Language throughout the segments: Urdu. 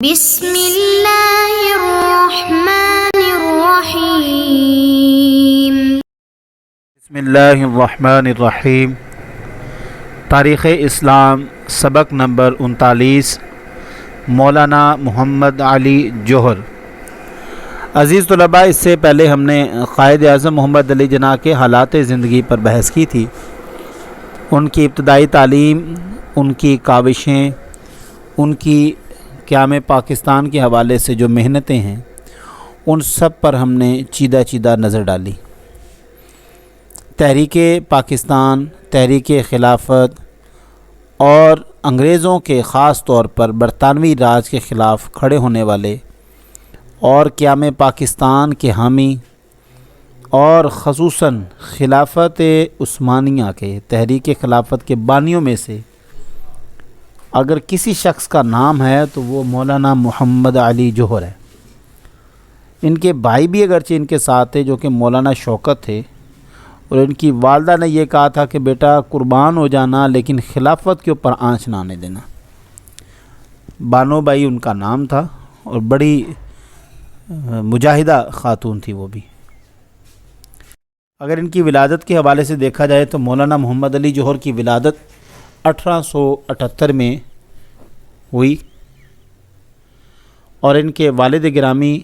بسم اللہ الرحمن الرحیم۔ بسم اللہ الرحمن الرحیم۔ تاریخ اسلام سبق نمبر 39، مولانا محمد علی جوہر۔ عزیز طلباء، اس سے پہلے ہم نے قائد اعظم محمد علی جناح کے حالات زندگی پر بحث کی تھی، ان کی ابتدائی تعلیم، ان کی کاوشیں، ان کی قیام پاکستان کے حوالے سے جو محنتیں ہیں، ان سب پر ہم نے چیدہ چیدہ نظر ڈالی۔ تحریک پاکستان، تحریک خلافت اور انگریزوں کے خاص طور پر برطانوی راج کے خلاف کھڑے ہونے والے اور قیام پاکستان کے حامی اور خصوصاً خلافت عثمانیہ کے، تحریک خلافت کے بانیوں میں سے اگر کسی شخص کا نام ہے تو وہ مولانا محمد علی جوہر ہے۔ ان کے بھائی بھی اگرچہ ان کے ساتھ تھے، جو کہ مولانا شوکت تھے، اور ان کی والدہ نے یہ کہا تھا کہ بیٹا قربان ہو جانا، لیکن خلافت کے اوپر آنچ نہ آنے دینا۔ بانو بائی ان کا نام تھا، اور بڑی مجاہدہ خاتون تھی وہ بھی۔ اگر ان کی ولادت کے حوالے سے دیکھا جائے تو مولانا محمد علی جوہر کی ولادت 1878 میں ہوئی، اور ان کے والد گرامی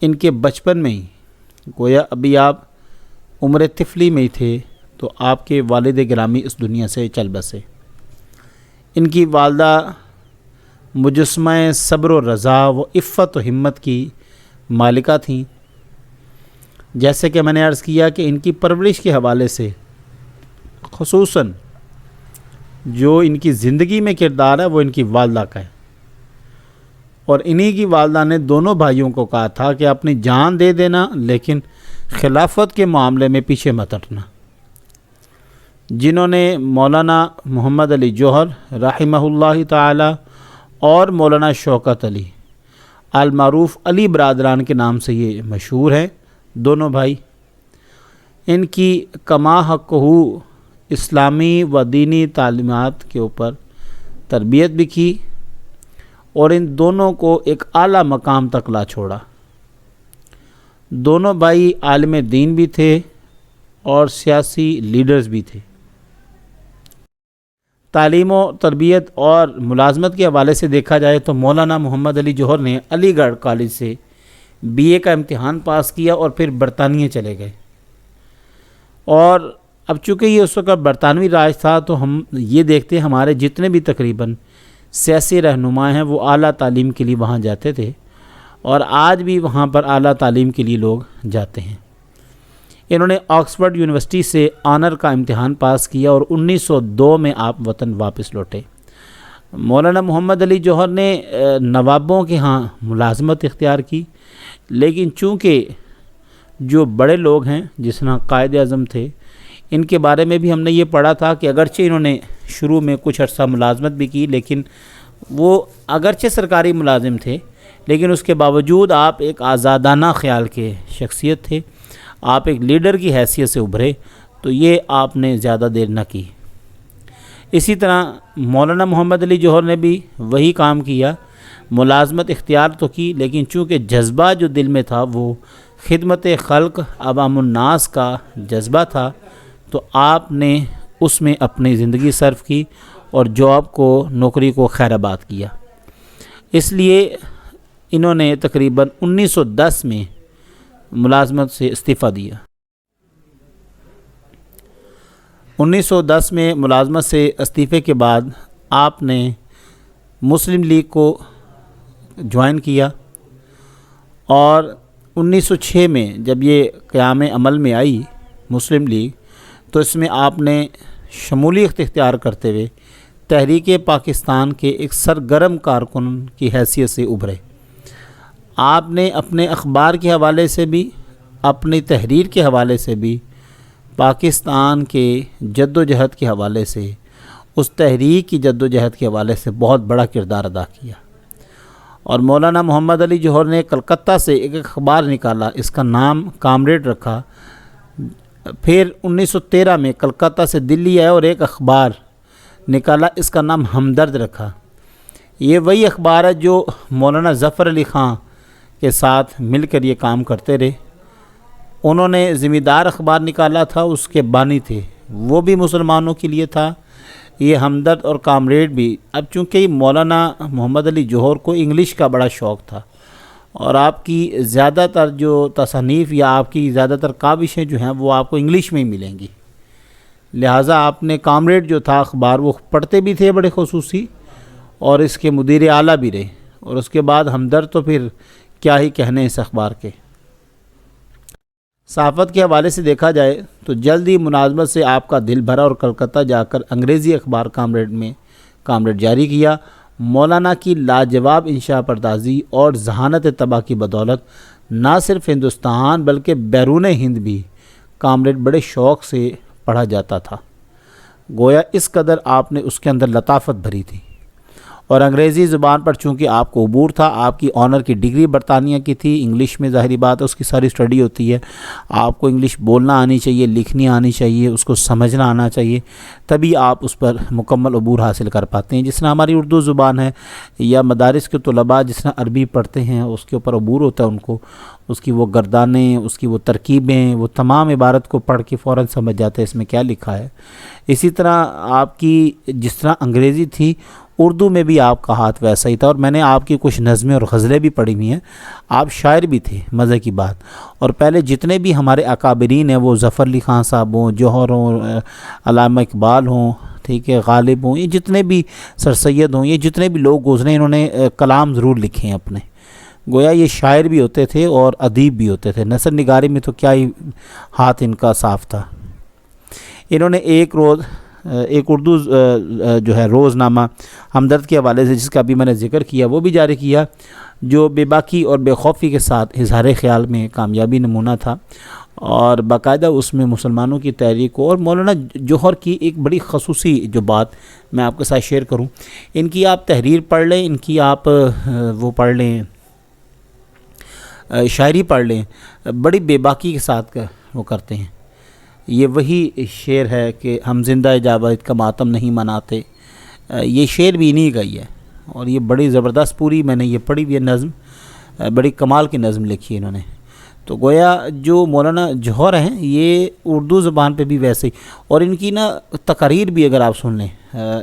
ان کے بچپن میں ہی، گویا ابھی آپ عمر طفلی میں ہی تھے تو آپ کے والد گرامی اس دنیا سے چل بسے۔ ان کی والدہ مجسمہ صبر و رضا و عفت و ہمت کی مالکہ تھیں۔ جیسے کہ میں نے عرض کیا کہ ان کی پرورش کے حوالے سے خصوصاً جو ان کی زندگی میں کردار ہے وہ ان کی والدہ کا ہے، اور انہی کی والدہ نے دونوں بھائیوں کو کہا تھا کہ اپنی جان دے دینا، لیکن خلافت کے معاملے میں پیچھے مت ہٹنا، جنہوں نے مولانا محمد علی جوہر رحمہ اللہ تعالی اور مولانا شوکت علی المعروف علی برادران کے نام سے یہ مشہور ہیں، دونوں بھائی۔ ان کی کما حقہ اسلامی و دینی تعلیمات کے اوپر تربیت بھی کی، اور ان دونوں کو ایک اعلیٰ مقام تک لا چھوڑا۔ دونوں بھائی عالم دین بھی تھے اور سیاسی لیڈرز بھی تھے۔ تعلیم و تربیت اور ملازمت کے حوالے سے دیکھا جائے تو مولانا محمد علی جوہر نے علی گڑھ کالج سے BA کا امتحان پاس کیا اور پھر برطانیہ چلے گئے، اور اب چونکہ یہ اس وقت برطانوی راج تھا تو ہم یہ دیکھتے ہیں ہمارے جتنے بھی تقریباً سیاسی رہنما ہیں وہ اعلیٰ تعلیم کے لیے وہاں جاتے تھے، اور آج بھی وہاں پر اعلیٰ تعلیم کے لیے لوگ جاتے ہیں۔ انہوں نے آکسفورڈ یونیورسٹی سے آنر کا امتحان پاس کیا اور 1902 میں آپ وطن واپس لوٹے۔ مولانا محمد علی جوہر نے نوابوں کے ہاں ملازمت اختیار کی، لیکن چونکہ جو بڑے لوگ ہیں جس طرح قائد اعظم تھے، ان کے بارے میں بھی ہم نے یہ پڑھا تھا کہ اگرچہ انہوں نے شروع میں کچھ عرصہ ملازمت بھی کی، لیکن وہ اگرچہ سرکاری ملازم تھے، لیکن اس کے باوجود آپ ایک آزادانہ خیال کے شخصیت تھے، آپ ایک لیڈر کی حیثیت سے ابھرے، تو یہ آپ نے زیادہ دیر نہ کی۔ اسی طرح مولانا محمد علی جوہر نے بھی وہی کام کیا، ملازمت اختیار تو کی، لیکن چونکہ جذبہ جو دل میں تھا وہ خدمت خلق، عوام الناس کا جذبہ تھا، تو آپ نے اس میں اپنی زندگی صرف کی اور جاب کو، نوکری کو خیر آباد کیا۔ اس لیے انہوں نے تقریباً 1910 میں ملازمت سے استعفیٰ دیا۔ 1910 میں ملازمت سے استعفے کے بعد آپ نے مسلم لیگ کو جوائن کیا، اور 1906 میں جب یہ قیام عمل میں آئی مسلم لیگ، تو اس میں آپ نے شمولیت اختیار کرتے ہوئے تحریک پاکستان کے ایک سرگرم کارکن کی حیثیت سے ابھرے۔ آپ نے اپنے اخبار کے حوالے سے بھی، اپنی تحریر کے حوالے سے بھی، پاکستان کے جد و جہد کے حوالے سے، اس تحریک کی جد و جہد کے حوالے سے بہت بڑا کردار ادا کیا۔ اور مولانا محمد علی جوہر نے کلکتہ سے ایک اخبار نکالا، اس کا نام کامریڈ رکھا۔ پھر 1913 میں کلکتہ سے دلی آئے اور ایک اخبار نکالا، اس کا نام ہمدرد رکھا۔ یہ وہی اخبار ہے جو مولانا ظفر علی خان کے ساتھ مل کر یہ کام کرتے رہے. انہوں نے ذمہ دار اخبار نکالا تھا, اس کے بانی تھے, وہ بھی مسلمانوں کے لیے تھا. یہ ہمدرد اور کامریڈ بھی. اب چونکہ مولانا محمد علی جوہر کو انگلش کا بڑا شوق تھا اور آپ کی زیادہ تر جو تصانیف یا آپ کی زیادہ تر کاوشیں جو ہیں وہ آپ کو انگلش میں ہی ملیں گی, لہٰذا آپ نے کامریڈ جو تھا اخبار وہ پڑھتے بھی تھے بڑے خصوصی, اور اس کے مدیر اعلیٰ بھی رہے. اور اس کے بعد ہمدرد تو پھر کیا ہی کہنے اس اخبار کے. صحافت کے حوالے سے دیکھا جائے تو جلد ہی ملازمت سے آپ کا دل بھرا اور کلکتہ جا کر انگریزی اخبار کامریڈ جاری کیا. مولانا کی لاجواب انشاء پردازی اور ذہانت طبع کی بدولت نہ صرف ہندوستان بلکہ بیرون ہند بھی کامریڈ بڑے شوق سے پڑھا جاتا تھا. گویا اس قدر آپ نے اس کے اندر لطافت بھری تھی. اور انگریزی زبان پر چونکہ آپ کو عبور تھا, آپ کی آنر کی ڈگری برطانیہ کی تھی, انگلش میں ظاہری بات ہے اس کی ساری اسٹڈی ہوتی ہے, آپ کو انگلش بولنا آنی چاہیے, لکھنی آنی چاہیے, اس کو سمجھنا آنا چاہیے, تبھی آپ اس پر مکمل عبور حاصل کر پاتے ہیں. جس طرح ہماری اردو زبان ہے یا مدارس کے طلباء جس طرح عربی پڑھتے ہیں اس کے اوپر عبور ہوتا ہے ان کو, اس کی وہ گردانیں, اس کی وہ ترکیبیں, وہ تمام عبارت کو پڑھ کے فوراً سمجھ جاتے ہیں اس میں کیا لکھا ہے. اسی طرح آپ کی جس طرح انگریزی تھی اردو میں بھی آپ کا ہاتھ ویسا ہی تھا. اور میں نے آپ کی کچھ نظمیں اور غزلیں بھی پڑھی ہوئی ہیں. آپ شاعر بھی تھے, مزے کی بات. اور پہلے جتنے بھی ہمارے اکابرین ہیں وہ ظفر علی خان صاحب ہوں, جوہر ہوں, علامہ اقبال ہوں, ٹھیک ہے, غالب ہوں, یہ جتنے بھی سر سید ہوں, یہ جتنے بھی لوگ گزرے انہوں نے کلام ضرور لکھے ہیں اپنے. گویا یہ شاعر بھی ہوتے تھے اور ادیب بھی ہوتے تھے. نثر نگاری میں تو کیا ہی ہاتھ ان کا صاف تھا. انہوں نے ایک اردو جو ہے روزنامہ ہمدرد کے حوالے سے جس کا بھی میں نے ذکر کیا وہ بھی جاری کیا, جو بے باکی اور بے خوفی کے ساتھ اظہار خیال میں کامیابی نمونہ تھا. اور باقاعدہ اس میں مسلمانوں کی تحریک کو اور مولانا جوہر کی ایک بڑی خصوصی جو بات میں آپ کے ساتھ شیئر کروں, ان کی آپ تحریر پڑھ لیں, ان کی آپ وہ پڑھ لیں, شاعری پڑھ لیں, بڑی بے باکی کے ساتھ وہ کرتے ہیں. یہ وہی شعر ہے کہ ہم زندہ جاوید کا ماتم نہیں مناتے, یہ شعر بھی انہی کا ہی ہے. اور یہ بڑی زبردست پوری میں نے یہ پڑھی ہوئی نظم, بڑی کمال کی نظم لکھی ہے انہوں نے. تو گویا جو مولانا جوہر ہیں یہ اردو زبان پہ بھی ویسے ہی, اور ان کی نا تقاریر بھی اگر آپ سن لیں,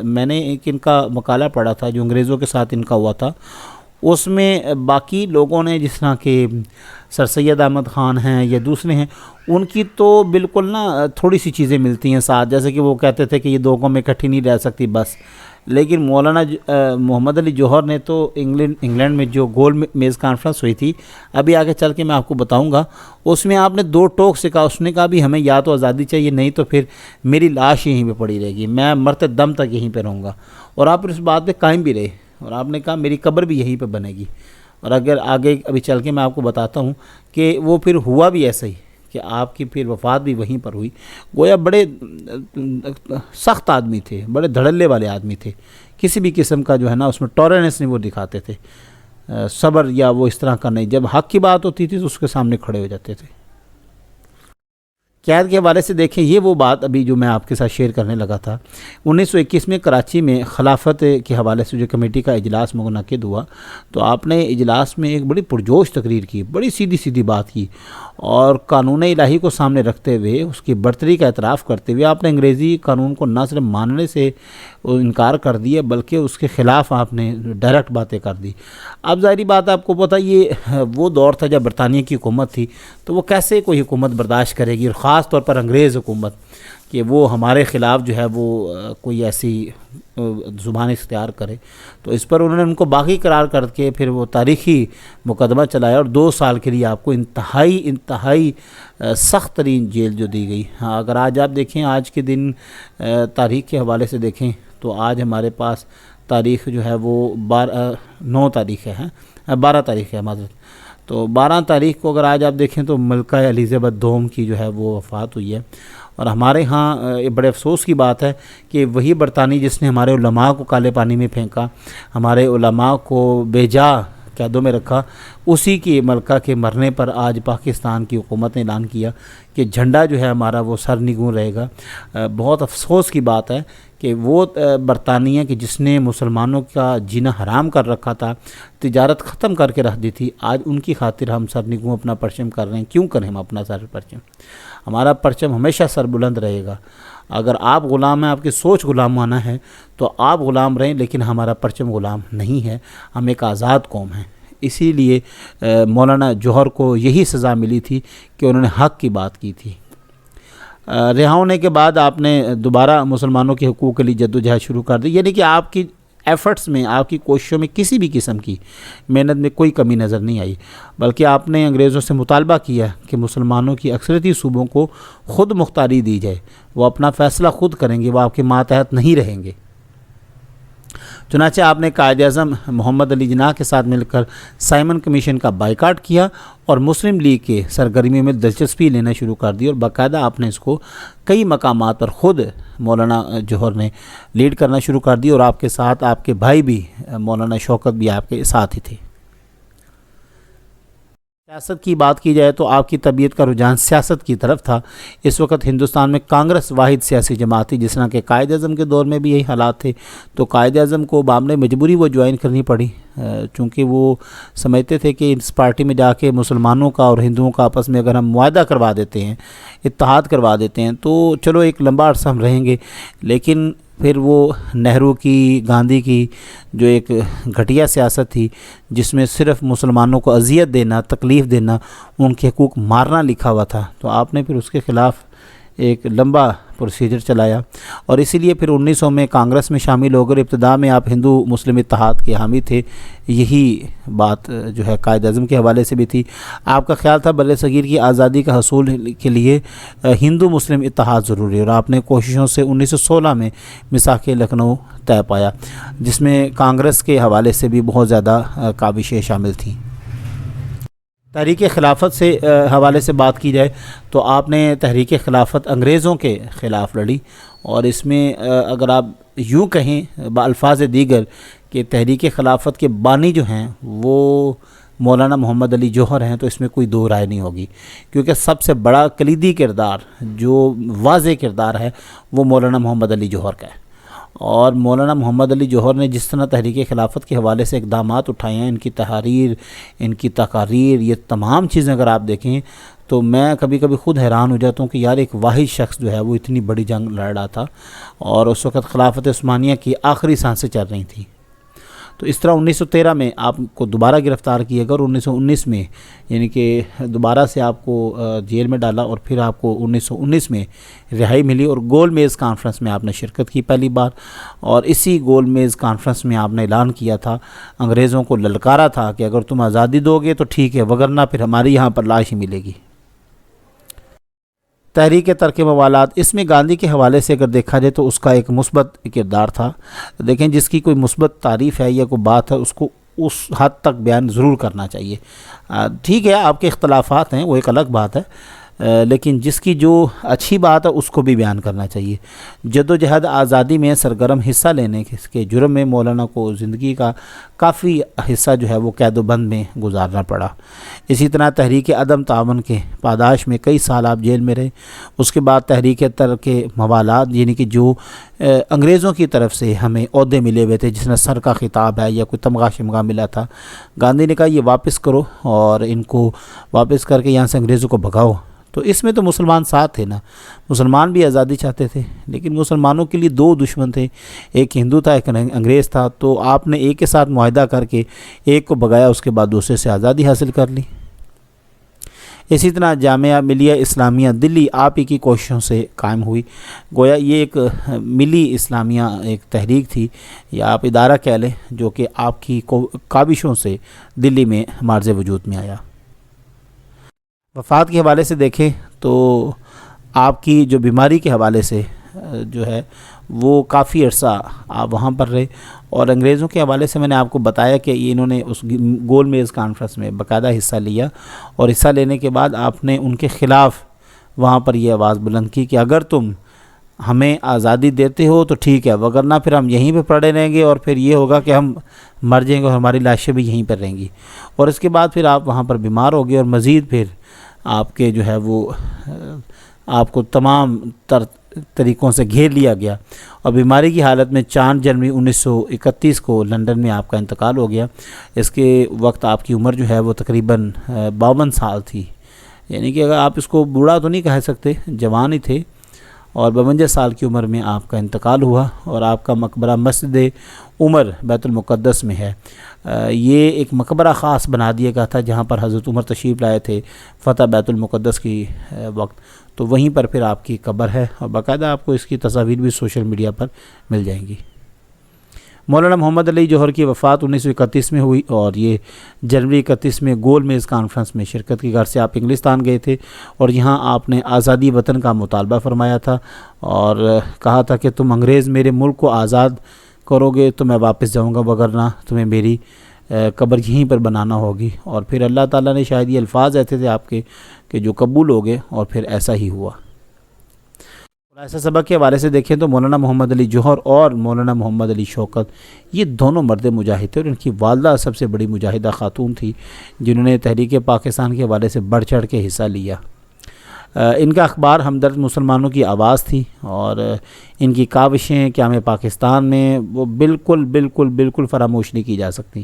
میں نے ایک ان کا مقالہ پڑھا تھا جو انگریزوں کے ساتھ ان کا ہوا تھا, اس میں باقی لوگوں نے جس طرح کہ سر سید احمد خان ہیں یا دوسرے ہیں, ان کی تو بالکل نا تھوڑی سی چیزیں ملتی ہیں ساتھ, جیسے کہ وہ کہتے تھے کہ یہ دو قومیں اکٹھی نہیں رہ سکتی بس. لیکن مولانا محمد علی جوہر نے تو انگلینڈ میں جو گول میز کانفرنس ہوئی تھی, ابھی آگے چل کے میں آپ کو بتاؤں گا, اس میں آپ نے دو ٹوک سے کہا. اس نے کہا بھی ہمیں یا تو آزادی چاہیے, نہیں تو پھر میری لاش یہیں پہ پڑی رہے گی, میں مرتے دم تک یہیں پہ رہوں گا. اور آپ اس بات پہ قائم بھی رہے, اور آپ نے کہا میری قبر بھی یہیں پہ بنے گی. اور اگر آگے ابھی چل کے میں آپ کو بتاتا ہوں کہ وہ پھر ہوا بھی ایسا ہی کہ آپ کی پھر وفات بھی وہیں پر ہوئی. گویا بڑے سخت آدمی تھے, بڑے دھڑلے والے آدمی تھے, کسی بھی قسم کا جو ہے نا اس میں ٹالرنس نہیں وہ دکھاتے تھے, صبر یا وہ اس طرح کا نہیں. جب حق کی بات ہوتی تھی تو اس کے سامنے کھڑے ہو جاتے تھے. قید کے حوالے سے دیکھیں, یہ وہ بات ابھی جو میں آپ کے ساتھ شیئر کرنے لگا تھا. 1921 میں کراچی میں خلافت کے حوالے سے جو کمیٹی کا اجلاس منعقد ہوا, تو آپ نے اجلاس میں ایک بڑی پرجوش تقریر کی, بڑی سیدھی بات کی, اور قانون الہی کو سامنے رکھتے ہوئے اس کی برتری کا اعتراف کرتے ہوئے آپ نے انگریزی قانون کو نہ صرف ماننے سے انکار کر دیا بلکہ اس کے خلاف آپ نے ڈائریکٹ باتیں کر دی. اب ظاہری بات آپ کو پتہ, یہ وہ دور تھا جب برطانیہ کی حکومت تھی, تو وہ کیسے کوئی حکومت برداشت کرے گی, اور خاص طور پر انگریز حکومت, کہ وہ ہمارے خلاف جو ہے وہ کوئی ایسی زبان اختیار کرے. تو اس پر انہوں نے ان کو باغی قرار کر کے پھر وہ تاریخی مقدمہ چلایا, اور 2 سال کے لیے آپ کو انتہائی سخت ترین جیل جو دی گئی. ہاں, اگر آج آپ دیکھیں, آج کے دن تاریخ کے حوالے سے دیکھیں تو آج ہمارے پاس تاریخ جو ہے وہ 9 تاریخ ہے, 12 تاریخ ہے معذرت. تو 12 تاریخ کو اگر آج آپ دیکھیں تو ملکہ الزبتھ دوم کی جو ہے وہ وفات ہوئی ہے. اور ہمارے ہاں بڑے افسوس کی بات ہے کہ وہی برطانوی جس نے ہمارے علماء کو کالے پانی میں پھینکا, ہمارے علماء کو بے جا قیدوں میں رکھا, اسی کی ملکہ کے مرنے پر آج پاکستان کی حکومت نے اعلان کیا کہ جھنڈا جو ہے ہمارا وہ سر نگوں رہے گا. بہت افسوس کی بات ہے کہ وہ برطانیہ کہ جس نے مسلمانوں کا جینا حرام کر رکھا تھا، تجارت ختم کر کے رکھ دی تھی، آج ان کی خاطر ہم سر نگوں اپنا پرچم کر رہے ہیں. کیوں کریں ہم اپنا سر پرچم؟ ہمارا پرچم ہمیشہ سر بلند رہے گا. اگر آپ غلام ہیں، آپ کی سوچ غلامانہ ہے، تو آپ غلام رہیں، لیکن ہمارا پرچم غلام نہیں ہے. ہم ایک آزاد قوم ہیں. اسی لیے مولانا جوہر کو یہی سزا ملی تھی کہ انہوں نے حق کی بات کی تھی. رہا ہونے کے بعد آپ نے دوبارہ مسلمانوں کے حقوق کے لیے جدوجہد شروع کر دی. یعنی کہ آپ کی ایفرٹس میں، آپ کی کوششوں میں کسی بھی قسم کی محنت میں کوئی کمی نظر نہیں آئی، بلکہ آپ نے انگریزوں سے مطالبہ کیا کہ مسلمانوں کی اکثریتی صوبوں کو خود مختاری دی جائے، وہ اپنا فیصلہ خود کریں گے، وہ آپ کے ماتحت نہیں رہیں گے. چنانچہ آپ نے قائد اعظم محمد علی جناح کے ساتھ مل کر سائمن کمیشن کا بائیکاٹ کیا اور مسلم لیگ کے سرگرمیوں میں دلچسپی لینا شروع کر دی، اور باقاعدہ آپ نے اس کو کئی مقامات پر خود مولانا جوہر نے لیڈ کرنا شروع کر دی، اور آپ کے ساتھ آپ کے بھائی بھی مولانا شوکت بھی آپ کے ساتھ ہی تھے. سیاست کی بات کی جائے تو آپ کی طبیعت کا رجحان سیاست کی طرف تھا. اس وقت ہندوستان میں کانگریس واحد سیاسی جماعت تھی. جس طرح کہ قائد اعظم کے دور میں بھی یہی حالات تھے، تو قائد اعظم کو بامر مجبوری وہ جوائن کرنی پڑی، چونکہ وہ سمجھتے تھے کہ اس پارٹی میں جا کے مسلمانوں کا اور ہندوؤں کا آپس میں اگر ہم معاہدہ کروا دیتے ہیں، اتحاد کروا دیتے ہیں، تو چلو ایک لمبا عرصہ ہم رہیں گے. لیکن پھر وہ نہرو کی، گاندھی کی جو ایک گھٹیا سیاست تھی، جس میں صرف مسلمانوں کو اذیت دینا، تکلیف دینا، ان کے حقوق مارنا لکھا ہوا تھا، تو آپ نے پھر اس کے خلاف ایک لمبا پروسیجر چلایا، اور اسی لیے پھر 1900 میں کانگریس میں شامل ہو کر ابتدا میں آپ ہندو مسلم اتحاد کے حامی تھے. یہی بات جو ہے قائد اعظم کے حوالے سے بھی تھی. آپ کا خیال تھا بر صغیر کی آزادی کا حصول کے لیے ہندو مسلم اتحاد ضروری ہے، اور آپ نے کوششوں سے 1916 میں میثاق لکھنؤ طے پایا، جس میں کانگریس کے حوالے سے بھی بہت زیادہ کاوشیں شامل تھیں. تحریک خلافت سے حوالے سے بات کی جائے تو آپ نے تحریک خلافت انگریزوں کے خلاف لڑی، اور اس میں اگر آپ یوں کہیں بالفاظ دیگر کہ تحریک خلافت کے بانی جو ہیں وہ مولانا محمد علی جوہر ہیں، تو اس میں کوئی دو رائے نہیں ہوگی، کیونکہ سب سے بڑا کلیدی کردار جو واضح کردار ہے وہ مولانا محمد علی جوہر کا ہے. اور مولانا محمد علی جوہر نے جس طرح تحریک خلافت کے حوالے سے اقدامات اٹھائے ہیں، ان کی تحریر، ان کی تقاریر، یہ تمام چیزیں اگر آپ دیکھیں تو میں کبھی کبھی خود حیران ہو جاتا ہوں کہ یار ایک واحد شخص جو ہے وہ اتنی بڑی جنگ لڑ رہا تھا، اور اس وقت خلافت عثمانیہ کی آخری سانسیں چل رہی تھیں. تو اس طرح 1913 میں آپ کو دوبارہ گرفتار کیا گیا، اور 1919 میں یعنی کہ دوبارہ سے آپ کو جیل میں ڈالا، اور پھر آپ کو 1919 میں رہائی ملی، اور گول میز کانفرنس میں آپ نے شرکت کی پہلی بار. اور اسی گول میز کانفرنس میں آپ نے اعلان کیا تھا، انگریزوں کو للکارا تھا کہ اگر تم آزادی دو گے تو ٹھیک ہے، وگرنہ پھر ہماری یہاں پر لاش ہی ملے گی. تحریک ترک موالات، اس میں گاندھی کے حوالے سے اگر دیکھا جائے تو اس کا ایک مثبت کردار تھا. دیکھیں جس کی کوئی مثبت تعریف ہے یا کوئی بات ہے، اس کو اس حد تک بیان ضرور کرنا چاہیے. ٹھیک ہے آپ کے اختلافات ہیں، وہ ایک الگ بات ہے، لیکن جس کی جو اچھی بات ہے اس کو بھی بیان کرنا چاہیے. جدوجہد آزادی میں سرگرم حصہ لینے کے جرم میں مولانا کو زندگی کا کافی حصہ جو ہے وہ قید و بند میں گزارنا پڑا. اسی طرح تحریک عدم تعاون کے پاداش میں کئی سال آپ جیل میں رہے. اس کے بعد تحریک ترک موالات، یعنی کہ جو انگریزوں کی طرف سے ہمیں عہدے ملے ہوئے تھے، جس میں سر کا خطاب ہے یا کوئی تمغہ شمغہ ملا تھا، گاندھی نے کہا یہ واپس کرو اور ان کو واپس کر کے یہاں سے انگریزوں کو بھگاؤ. تو اس میں تو مسلمان ساتھ تھے نا، مسلمان بھی آزادی چاہتے تھے، لیکن مسلمانوں کے لیے دو دشمن تھے، ایک ہندو تھا ایک انگریز تھا. تو آپ نے ایک کے ساتھ معاہدہ کر کے ایک کو بھگایا، اس کے بعد دوسرے سے آزادی حاصل کر لی. اسی طرح جامعہ ملیہ اسلامیہ دلی آپ ہی کی کوششوں سے قائم ہوئی. گویا یہ ایک ملی اسلامیہ ایک تحریک تھی، یا آپ ادارہ کہہ لیں، جو کہ آپ کی کاوشوں سے دلی میں مارز وجود میں آیا. وفات کے حوالے سے دیکھیں تو آپ کی جو بیماری کے حوالے سے جو ہے وہ کافی عرصہ آپ وہاں پر رہے، اور انگریزوں کے حوالے سے میں نے آپ کو بتایا کہ انہوں نے اس گول میز کانفرنس میں باقاعدہ حصہ لیا، اور حصہ لینے کے بعد آپ نے ان کے خلاف وہاں پر یہ آواز بلند کی کہ اگر تم ہمیں آزادی دیتے ہو تو ٹھیک ہے، وگرنہ پھر ہم یہیں پہ پڑے رہیں گے، اور پھر یہ ہوگا کہ ہم مر جائیں گے اور ہماری لاشیں بھی یہیں پر رہیں گی. اور اس کے بعد پھر آپ وہاں پر بیمار ہو گئے، اور مزید پھر آپ کے جو ہے وہ آپ کو تمام تر طریقوں سے گھیر لیا گیا اور بیماری کی حالت میں 4 جنوری 1931 کو لندن میں آپ کا انتقال ہو گیا۔ اس کے وقت آپ کی عمر جو ہے وہ تقریباً 52 سال تھی، یعنی کہ اگر آپ اس کو بوڑھا تو نہیں کہہ سکتے، جوان ہی تھے، اور 52 سال کی عمر میں آپ کا انتقال ہوا، اور آپ کا مقبرہ مسجد عمر بیت المقدس میں ہے۔ یہ ایک مقبرہ خاص بنا دیا گیا تھا جہاں پر حضرت عمر تشریف لائے تھے فتح بیت المقدس کی وقت، تو وہیں پر پھر آپ کی قبر ہے، اور باقاعدہ آپ کو اس کی تصاویر بھی سوشل میڈیا پر مل جائیں گی۔ مولانا محمد علی جوہر کی وفات 1931 میں ہوئی، اور یہ جنوری 31 میں گول میز کانفرنس میں شرکت کی غرض سے آپ انگلستان گئے تھے، اور یہاں آپ نے آزادی وطن کا مطالبہ فرمایا تھا، اور کہا تھا کہ تم انگریز میرے ملک کو آزاد کرو گے تو میں واپس جاؤں گا، وگرنہ تمہیں میری قبر یہیں پر بنانا ہوگی۔ اور پھر اللہ تعالیٰ نے شاید یہ الفاظ ایسے تھے آپ کے کہ جو قبول ہو گئے، اور پھر ایسا ہی ہوا۔ ایسا سبق کے حوالے سے دیکھیں تو مولانا محمد علی جوہر اور مولانا محمد علی شوکت یہ دونوں مرد مجاہد تھے، اور ان کی والدہ سب سے بڑی مجاہدہ خاتون تھی جنہوں نے تحریک پاکستان کے حوالے سے بڑھ چڑھ کے حصہ لیا۔ ان کا اخبار ہمدرد مسلمانوں کی آواز تھی، اور ان کی کاوشیں قیام پاکستان میں وہ بالکل فراموش نہیں کی جا سکتی۔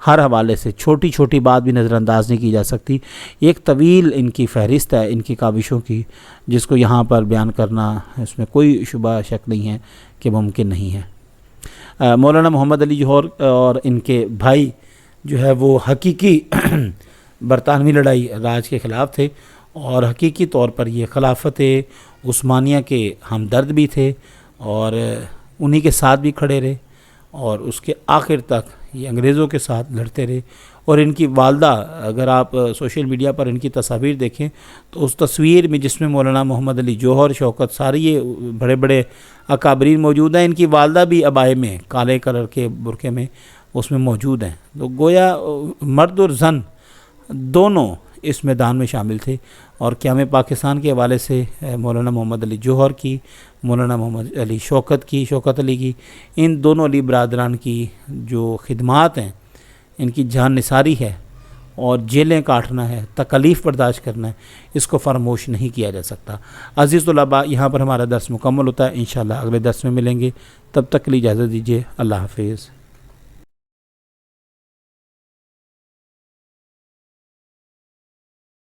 ہر حوالے سے چھوٹی چھوٹی بات بھی نظر انداز نہیں کی جا سکتی۔ ایک طویل ان کی فہرست ہے ان کی کاوشوں کی، جس کو یہاں پر بیان کرنا اس میں کوئی شبہ شک نہیں ہے کہ ممکن نہیں ہے۔ مولانا محمد علی جوہر اور ان کے بھائی جو ہے وہ حقیقی برطانوی لڑائی راج کے خلاف تھے، اور حقیقی طور پر یہ خلافت عثمانیہ کے ہمدرد بھی تھے، اور انہی کے ساتھ بھی کھڑے رہے، اور اس کے آخر تک یہ انگریزوں کے ساتھ لڑتے رہے۔ اور ان کی والدہ، اگر آپ سوشل میڈیا پر ان کی تصاویر دیکھیں تو اس تصویر میں جس میں مولانا محمد علی جوہر، شوکت، سارے یہ بڑے بڑے اکابرین موجود ہیں، ان کی والدہ بھی عبائے میں کالے کلر کے برقعے میں اس میں موجود ہیں، تو گویا مرد اور زن دونوں اس میدان میں شامل تھے۔ اور قیام پاکستان کے حوالے سے مولانا محمد علی جوہر کی، مولانا محمد علی شوکت علی کی، ان دونوں علی برادران کی جو خدمات ہیں، ان کی جان نثاری ہے، اور جیلیں کاٹنا ہے، تکلیف برداشت کرنا ہے، اس کو فراموش نہیں کیا جا سکتا۔ عزیز طلباء، یہاں پر ہمارا درس مکمل ہوتا ہے، انشاءاللہ اگلے درس میں ملیں گے، تب تک کے لیے اجازت دیجیے، اللہ حافظ۔